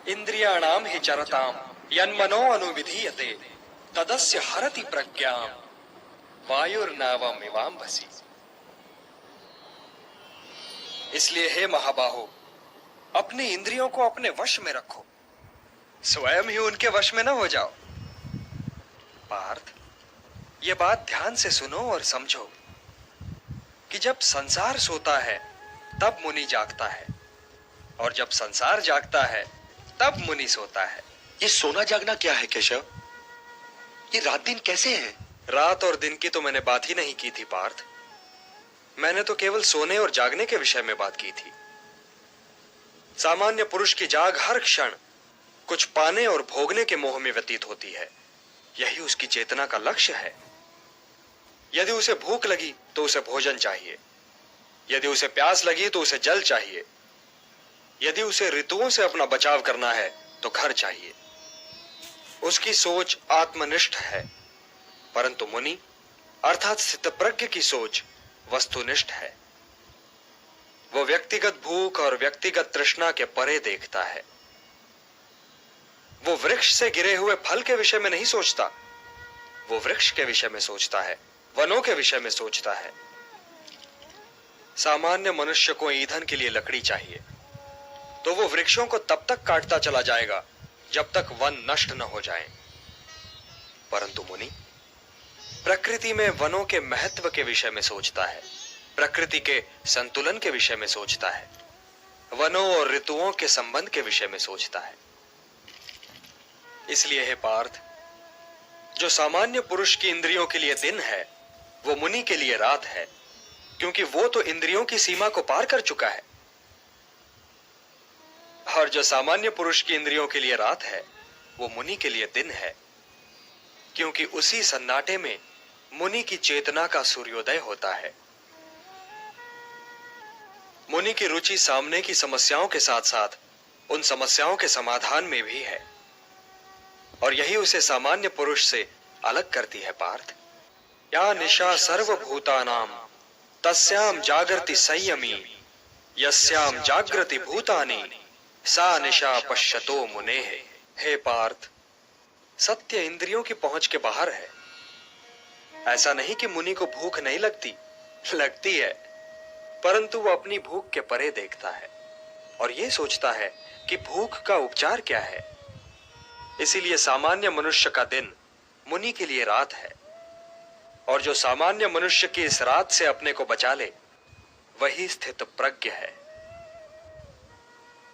इंद्रियाणाम हि चरताम यन्मनो अनुविधीयते तदस्य हरति प्रज्ञाम वायुर्नावम इवाम्भसि। इसलिए हे महाबाहो, अपनी इंद्रियों को अपने वश में रखो, स्वयं ही उनके वश में न हो जाओ। पार्थ, ये बात ध्यान से सुनो और समझो कि जब संसार सोता है तब मुनि जागता है, और जब संसार जागता है तब मुनि सोता है। ये सोना जागना क्या है केशव? ये रात दिन कैसे है? रात और दिन की तो मैंने बात ही नहीं की थी पार्थ। मैंने तो केवल सोने और जागने के विषय में बात की थी। सामान्य पुरुष की जाग हर क्षण कुछ पाने और भोगने के मोह में व्यतीत होती है। यही उसकी चेतना का लक्ष्य है। यदि उसे भूख लगी तो उसे भोजन चाहिए, यदि उसे प्यास लगी तो उसे जल चाहिए, यदि उसे ऋतुओं से अपना बचाव करना है तो घर चाहिए। उसकी सोच आत्मनिष्ठ है, परंतु मुनि अर्थात स्थितप्रज्ञ की सोच वस्तुनिष्ठ है। वो व्यक्तिगत भूख और व्यक्तिगत तृष्णा के परे देखता है। वो वृक्ष से गिरे हुए फल के विषय में नहीं सोचता, वो वृक्ष के विषय में सोचता है, वनों के विषय में सोचता है। सामान्य मनुष्य को ईंधन के लिए लकड़ी चाहिए, तो वो वृक्षों को तब तक काटता चला जाएगा जब तक वन नष्ट न हो जाएं। परंतु मुनि प्रकृति में वनों के महत्व के विषय में सोचता है, प्रकृति के संतुलन के विषय में सोचता है, वनों और ऋतुओं के संबंध के विषय में सोचता है। इसलिए हे पार्थ, जो सामान्य पुरुष की इंद्रियों के लिए दिन है वो मुनि के लिए रात है, क्योंकि वो तो इंद्रियों की सीमा को पार कर चुका है। और जो सामान्य पुरुष की इंद्रियों के लिए रात है वो मुनि के लिए दिन है, क्योंकि उसी सन्नाटे में मुनि की चेतना का सूर्योदय होता है। मुनि की रुचि सामने की समस्याओं के साथ साथ उन समस्याओं के समाधान में भी है, और यही उसे सामान्य पुरुष से अलग करती है पार्थ। या निशा सर्वभूतानां तस्याम जागृति संयमी यस्याम जागृति भूतानि सा निशा पश्यतो मुनेः। हे पार्थ, सत्य इंद्रियों की पहुंच के बाहर है। ऐसा नहीं कि मुनि को भूख नहीं लगती, लगती है, परंतु वो अपनी भूख के परे देखता है और ये सोचता है कि भूख का उपचार क्या है। इसीलिए सामान्य मनुष्य का दिन मुनि के लिए रात है, और जो सामान्य मनुष्य की इस रात से अपने को बचा ले वही स्थित प्रज्ञ है।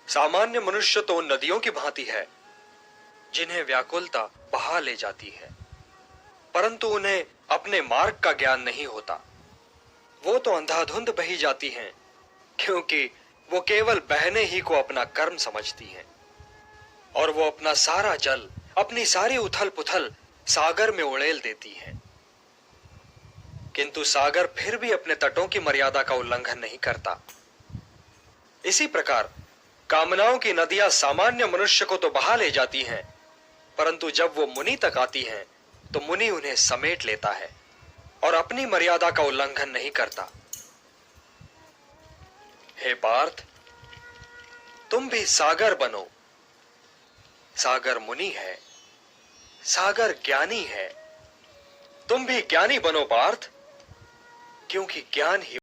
सामान्य मनुष्य तो नदियों की भांति है जिन्हें व्याकुलता बहा ले जाती है, परंतु उन्हें अपने मार्ग का ज्ञान नहीं होता। वो तो अंधाधुंध बही जाती हैं, क्योंकि वो केवल बहने ही को अपना कर्म समझती हैं, और वो अपना सारा जल, अपनी सारी उथल पुथल सागर में उड़ेल देती हैं। किंतु सागर फिर भी अपने तटों की मर्यादा का उल्लंघन नहीं करता। इसी प्रकार कामनाओं की नदियां सामान्य मनुष्य को तो बहा ले जाती हैं, परंतु जब वो मुनि तक आती हैं तो मुनि उन्हें समेट लेता है और अपनी मर्यादा का उल्लंघन नहीं करता। हे पार्थ, तुम भी सागर बनो। सागर मुनि है, सागर ज्ञानी है। तुम भी ज्ञानी बनो पार्थ, क्योंकि ज्ञान ही